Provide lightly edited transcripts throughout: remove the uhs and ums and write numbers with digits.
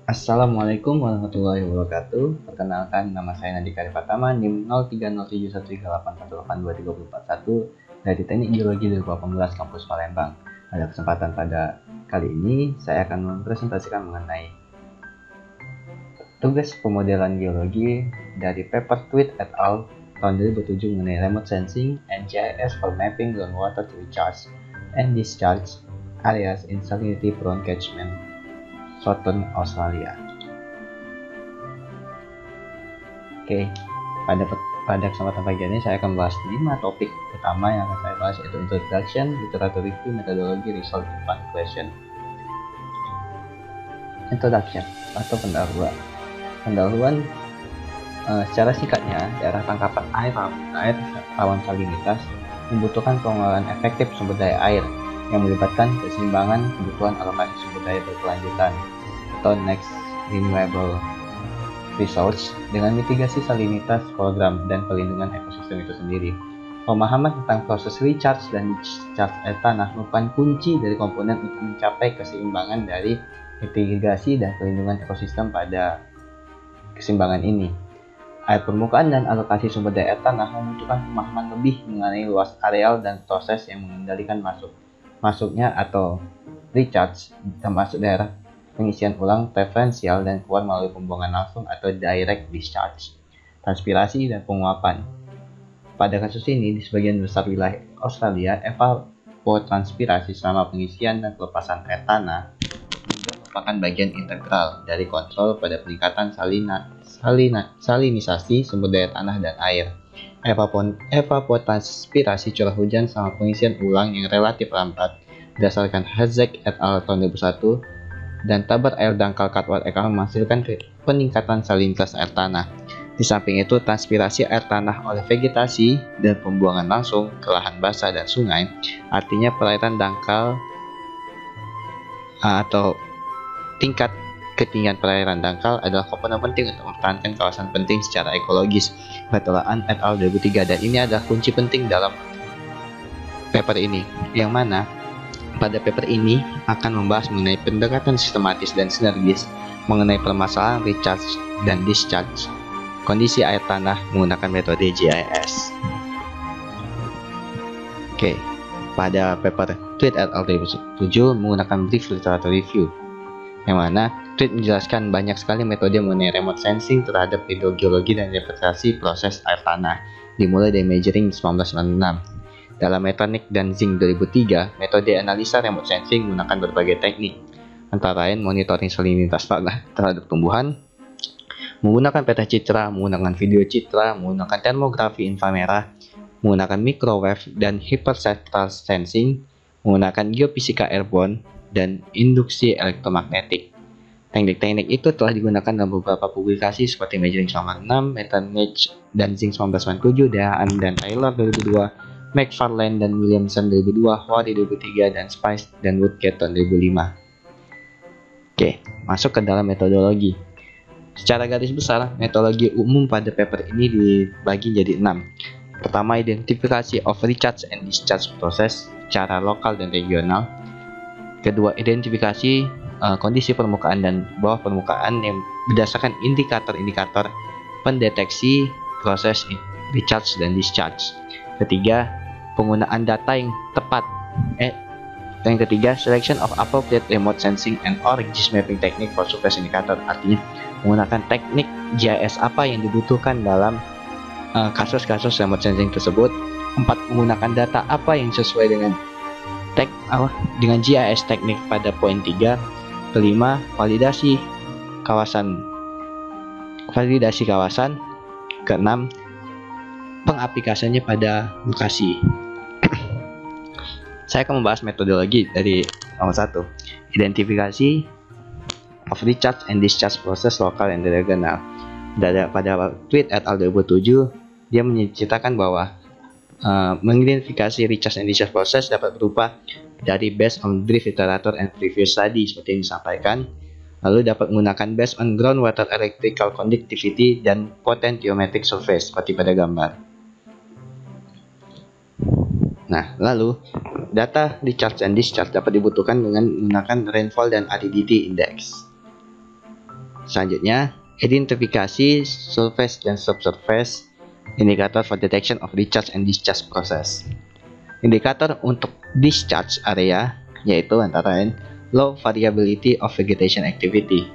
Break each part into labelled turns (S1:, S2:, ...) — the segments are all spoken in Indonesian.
S1: Assalamualaikum warahmatullahi wabarakatuh. Perkenalkan, nama saya Nandika Pratama, NIM 03071381823441 dari Teknik Geologi 2018 Kampus Palembang. Pada kesempatan pada kali ini, saya akan mempresentasikan mengenai tugas pemodelan geologi dari paper Tweed et al. Tahun 2007 mengenai remote sensing and GIS for mapping groundwater to recharge and discharge areas in salinity prone catchment Southern Australia. Oke, pada kesempatan pagi ini saya akan membahas 5 topik utama yang akan saya bahas, yaitu introduction, literature review, methodology, result, fun question. Introduction atau pendahuluan. Secara singkatnya, daerah tangkapan air rawan salinitas membutuhkan pengelolaan efektif sumber daya air yang melibatkan keseimbangan kebutuhan alokasi sumber daya berkelanjutan atau next renewable resource dengan mitigasi salinitas program dan pelindungan ekosistem itu sendiri. Pemahaman tentang proses recharge dan discharge air tanah merupakan kunci dari komponen untuk mencapai keseimbangan dari mitigasi dan pelindungan ekosistem pada keseimbangan ini. Air permukaan dan alokasi sumber daya air tanah membutuhkan pemahaman lebih mengenai luas areal dan proses yang mengendalikan masuknya atau recharge, termasuk daerah pengisian ulang preferensial dan keluar melalui pembuangan langsung atau direct discharge, transpirasi dan penguapan. Pada kasus ini, di sebagian besar wilayah Australia, evapotranspirasi selama pengisian dan pelepasan air tanah merupakan bagian integral dari kontrol pada peningkatan salinisasi sumber daya tanah dan air. Evapotranspirasi curah hujan selama pengisian ulang yang relatif lambat berdasarkan Hazek et al. Tahun 2001 dan tabar air dangkal Cutwater et al. Menghasilkan peningkatan salinitas air tanah. Di samping itu, transpirasi air tanah oleh vegetasi dan pembuangan langsung ke lahan basah dan sungai, artinya perairan dangkal atau tingkat ketinggian perairan dangkal adalah komponen penting untuk mempertahankan kawasan penting secara ekologis. Batolaan et al. 2003, dan ini adalah kunci penting dalam paper ini, yang mana pada paper ini akan membahas mengenai pendekatan sistematis dan sinergis mengenai permasalahan recharge dan discharge kondisi air tanah menggunakan metode GIS. Oke, pada paper Tweed et al. 2007 menggunakan brief literature review, yang mana Tweed menjelaskan banyak sekali metode mengenai remote sensing terhadap hidrogeologi dan interpretasi proses air tanah, dimulai dari measuring 1996. Dalam Metronic dan Zing 2003, metode analisa remote sensing menggunakan berbagai teknik, antara lain monitoring salinitas tanah terhadap tumbuhan, menggunakan peta citra, menggunakan video citra, menggunakan termografi inframerah, menggunakan microwave dan hyperspectral sensing, menggunakan geofisika airborne, dan induksi elektromagnetik. Teknik-teknik itu telah digunakan dalam beberapa publikasi seperti Measuring 1996, Metronic dan Zing 1997, Dehaene dan Taylor 2002, McFarlane dan Williamson 2002, Howard 2003, dan Spice dan Woodgate tahun 2005. Oke, masuk ke dalam metodologi. Secara garis besar, metodologi umum pada paper ini dibagi jadi 6. Pertama, identifikasi of recharge and discharge proses secara lokal dan regional. Kedua, identifikasi kondisi permukaan dan bawah permukaan yang berdasarkan indikator-indikator pendeteksi proses recharge dan discharge. Ketiga, penggunaan data yang tepat. Yang ketiga, selection of appropriate remote sensing and or GIS mapping technique for surface indicator, artinya menggunakan teknik GIS apa yang dibutuhkan dalam kasus-kasus remote sensing tersebut. 4, menggunakan data apa yang sesuai dengan GIS teknik pada poin 3. Kelima, validasi kawasan. Keenam, pengaplikasiannya pada lokasi. Saya akan membahas metodologi dari nomor 1, identifikasi of recharge and discharge proses lokal dan regional. Pada Tweed et al. 2007, dia menceritakan bahwa mengidentifikasi recharge and discharge proses dapat berupa dari based on brief literature and previous study seperti yang disampaikan, lalu dapat menggunakan based on groundwater electrical conductivity dan potentiometric surface seperti pada gambar. Nah, lalu data recharge and discharge dapat dibutuhkan dengan menggunakan rainfall dan aridity index. Selanjutnya, identifikasi surface dan subsurface indicator for detection of recharge and discharge process. Indikator untuk discharge area yaitu antara lain low variability of vegetation activity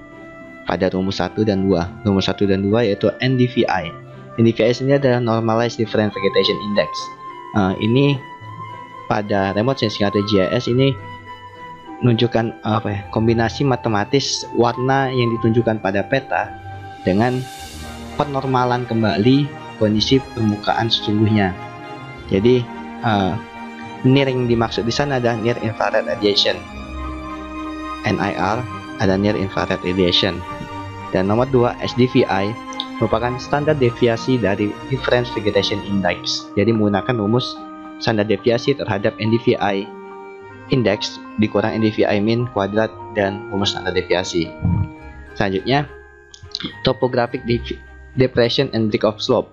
S1: pada rumus 1 dan 2. Rumus 1 dan 2 yaitu NDVI. NDVI ini adalah Normalized Different Vegetation Index. Ini pada remote sensing atau GIS ini menunjukkan kombinasi matematis warna yang ditunjukkan pada peta dengan penormalan kembali kondisi permukaan sesungguhnya. Jadi NIR yang dimaksud di sana adalah Near Infrared Radiation. NIR ada Near Infrared Radiation. Dan nomor 2 SDVI merupakan standar deviasi dari Difference Vegetation Index. Jadi menggunakan rumus standar deviasi terhadap NDVI index dikurang NDVI min kuadrat dan rumus standar deviasi. Selanjutnya, topographic depression and break of slope.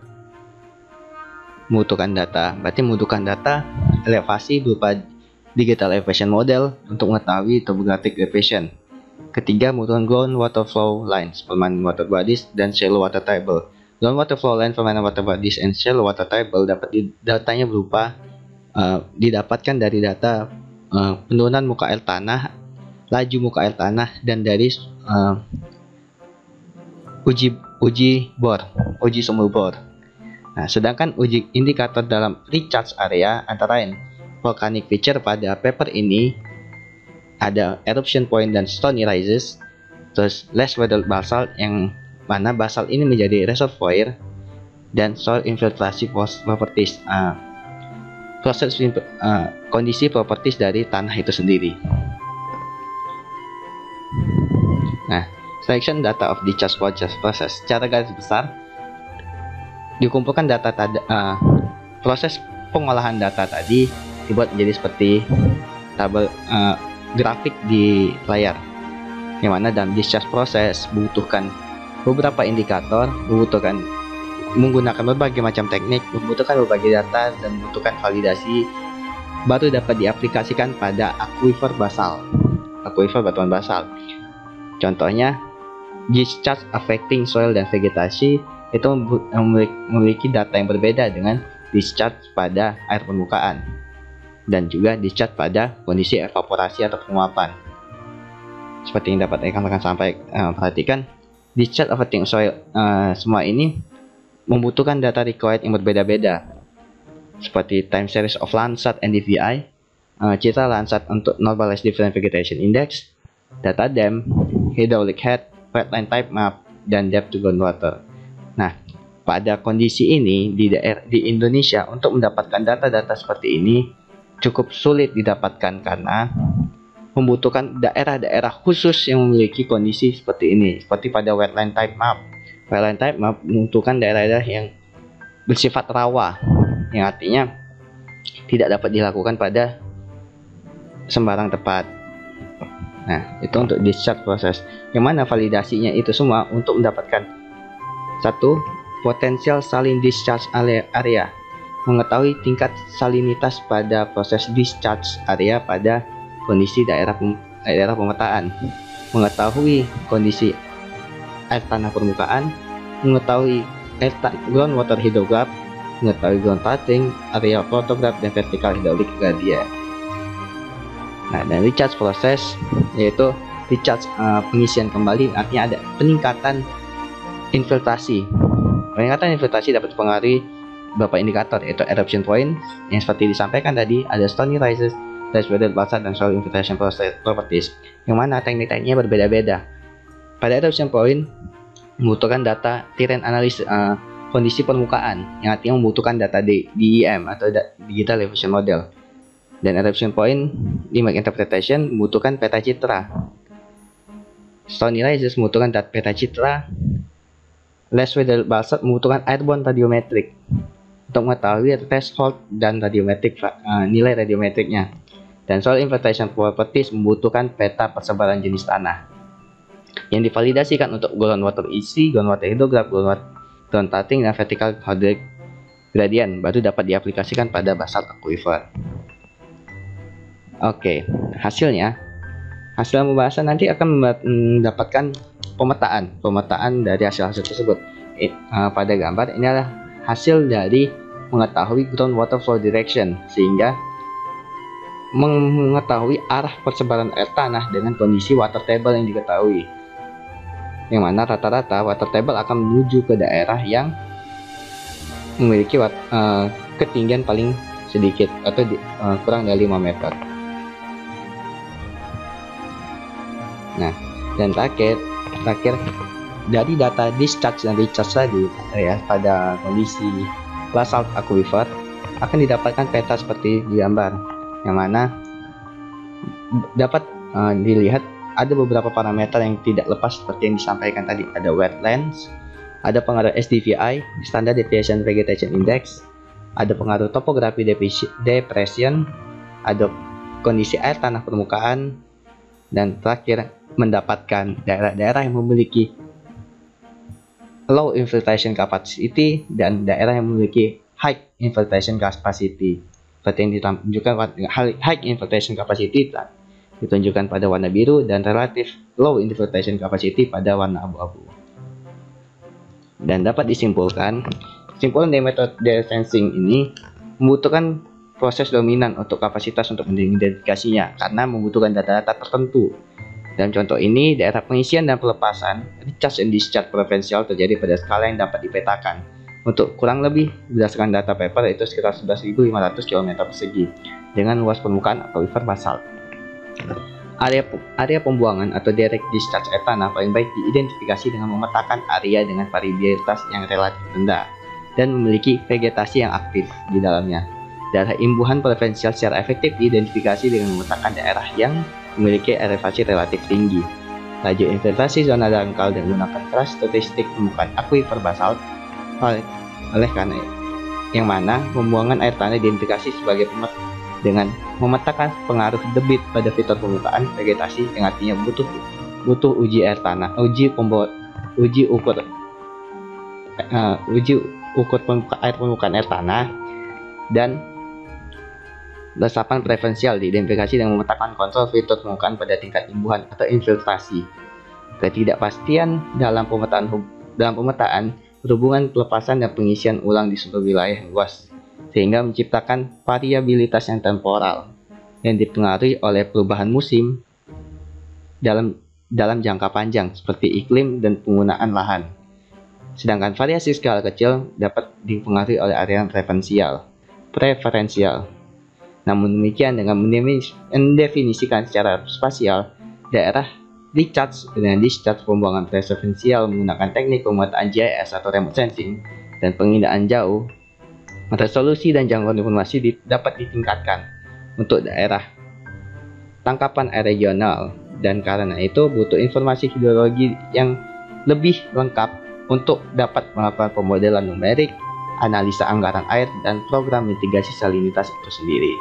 S1: Membutuhkan data, berarti membutuhkan data elevasi berupa digital elevation model untuk mengetahui topographic depression. Ketiga, membutuhkan ground water flow lines, permanent water bodies, dan shallow water table. Ground water flow line, permanent water bodies, and shallow water table datanya berupa didapatkan dari data penurunan muka air tanah, laju muka air tanah, dan dari uji sumur bor. Nah, sedangkan uji indikator dalam recharge area antara lain volcanic feature pada paper ini ada eruption point dan stony rises, terus less weathered basalt yang mana basalt ini menjadi reservoir, dan soil infiltrasi properties, proses kondisi properties dari tanah itu sendiri. Nah, selection data of discharge process secara garis besar dikumpulkan data proses pengolahan data tadi dibuat menjadi seperti tabel grafik di layar, yang mana dalam discharge proses membutuhkan beberapa indikator, membutuhkan menggunakan berbagai macam teknik, membutuhkan berbagai data, dan membutuhkan validasi baru dapat diaplikasikan pada aquifer batuan basal. Contohnya, discharge affecting soil dan vegetasi itu memiliki data yang berbeda dengan discharge pada air permukaan dan juga discharge pada kondisi evaporasi atau penguapan. Seperti yang dapat rekan-rekan perhatikan, discharge affecting soil semua ini membutuhkan data required yang berbeda-beda, seperti time series of Landsat NDVI, citra Landsat untuk Normalized Different Vegetation Index, data dam, hydraulic head, wetland type map, dan depth to groundwater. Nah, pada kondisi ini di Indonesia untuk mendapatkan data-data seperti ini cukup sulit didapatkan karena membutuhkan daerah-daerah khusus yang memiliki kondisi seperti ini, seperti pada wetland type map. Wetland type map membutuhkan daerah-daerah yang bersifat rawa, yang artinya tidak dapat dilakukan pada sembarang tempat. Nah, itu untuk discharge proses, yang mana validasinya itu semua untuk mendapatkan satu, potensial saline discharge area, mengetahui tingkat salinitas pada proses discharge area pada kondisi daerah pemetaan, mengetahui kondisi air tanah permukaan, mengetahui groundwater hydrograph, mengetahui ground pathing, area photograph, dan vertical hydraulic gradient. Nah, dan recharge proses yaitu recharge pengisian kembali, artinya ada peningkatan infiltrasi. Peningkatan infiltrasi dapat dipengaruhi beberapa indikator, yaitu eruption point yang seperti disampaikan tadi, ada stony rises, less weathered basalt, dan soil infiltration properties, yang mana teknik-tekniknya berbeda-beda. Pada eruption point membutuhkan data terrain analysis, kondisi permukaan, yang artinya membutuhkan data DEM atau digital elevation model. Dan eruption point image interpretation membutuhkan peta citra. Stony rises membutuhkan data peta citra. Less weathered basalt membutuhkan airborne radiometrik untuk mengetahui threshold dan radiometrik, nilai radiometriknya. Dan soil infiltration properties membutuhkan peta persebaran jenis tanah yang divalidasikan untuk groundwater isi, groundwater hydrograph, ground pathing, dan vertical hydraulic gradient baru dapat diaplikasikan pada basalt aquifer. Oke, hasil pembahasan nanti akan mendapatkan pemetaan dari hasil-hasil tersebut. Pada gambar ini adalah hasil dari mengetahui groundwater flow direction, sehingga mengetahui arah persebaran air tanah dengan kondisi water table yang diketahui, yang mana rata-rata water table akan menuju ke daerah yang memiliki ketinggian paling sedikit atau kurang dari 5 meter. Nah, dan terakhir dari data discharge dan recharge tadi ya, pada kondisi basalt aquifer akan didapatkan peta seperti di gambar, yang mana dapat dilihat ada beberapa parameter yang tidak lepas seperti yang disampaikan tadi. Ada wetlands, ada pengaruh SDVI, Standard Deviation Vegetation Index, ada pengaruh topografi depression, ada kondisi air tanah permukaan, dan terakhir mendapatkan daerah-daerah yang memiliki low infiltration capacity dan daerah yang memiliki high infiltration capacity. Seperti yang ditunjukkan, high infiltration capacity ditunjukkan pada warna biru dan relative low infiltration capacity pada warna abu-abu. Dan dapat disimpulkan, kesimpulan dari metode sensing ini membutuhkan proses dominan untuk kapasitas untuk mengidentifikasinya karena membutuhkan data-data tertentu. Dalam contoh ini, daerah pengisian dan pelepasan recharge and discharge preferential terjadi pada skala yang dapat dipetakan. Untuk kurang lebih berdasarkan data paper itu sekitar 11.500 km persegi dengan luas permukaan aquifer basalt. Area pembuangan atau direct discharge air tanah paling baik diidentifikasi dengan memetakan area dengan variabilitas yang relatif rendah dan memiliki vegetasi yang aktif di dalamnya. Daerah imbuhan preferensial secara efektif diidentifikasi dengan memetakan daerah yang memiliki elevasi relatif tinggi. Laju infiltrasi zona dangkal dan menggunakan crash statistik permukaan aquifer basalt oleh karena yang mana pembuangan air tanah diidentifikasi sebagai dengan memetakan pengaruh debit pada fitur permukaan vegetasi, yang artinya butuh uji air tanah, uji ukur permukaan air tanah, dan resapan preferensial diidentifikasi dengan memetakan kontrol fitur permukaan pada tingkat imbuhan atau infiltrasi. Ketidakpastian dalam pemetaan berhubungan pelepasan dan pengisian ulang di seluruh wilayah luas, sehingga menciptakan variabilitas yang temporal yang dipengaruhi oleh perubahan musim dalam jangka panjang seperti iklim dan penggunaan lahan. Sedangkan variasi skala kecil dapat dipengaruhi oleh area preferensial. Namun demikian, dengan mendefinisikan secara spasial daerah recharge dan discharge pembuangan preferensial menggunakan teknik pemetaan GIS atau remote sensing dan pengindaan jauh, resolusi dan jangkauan informasi dapat ditingkatkan untuk daerah tangkapan air regional, dan karena itu butuh informasi hidrologi yang lebih lengkap untuk dapat melakukan pemodelan numerik, analisa anggaran air, dan program mitigasi salinitas itu sendiri.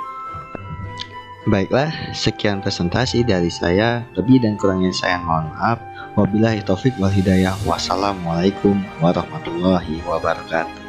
S1: Baiklah, sekian presentasi dari saya. Lebih dan kurangnya saya mohon maaf. Wabillahi taufik wal hidayah. Wassalamualaikum warahmatullahi wabarakatuh.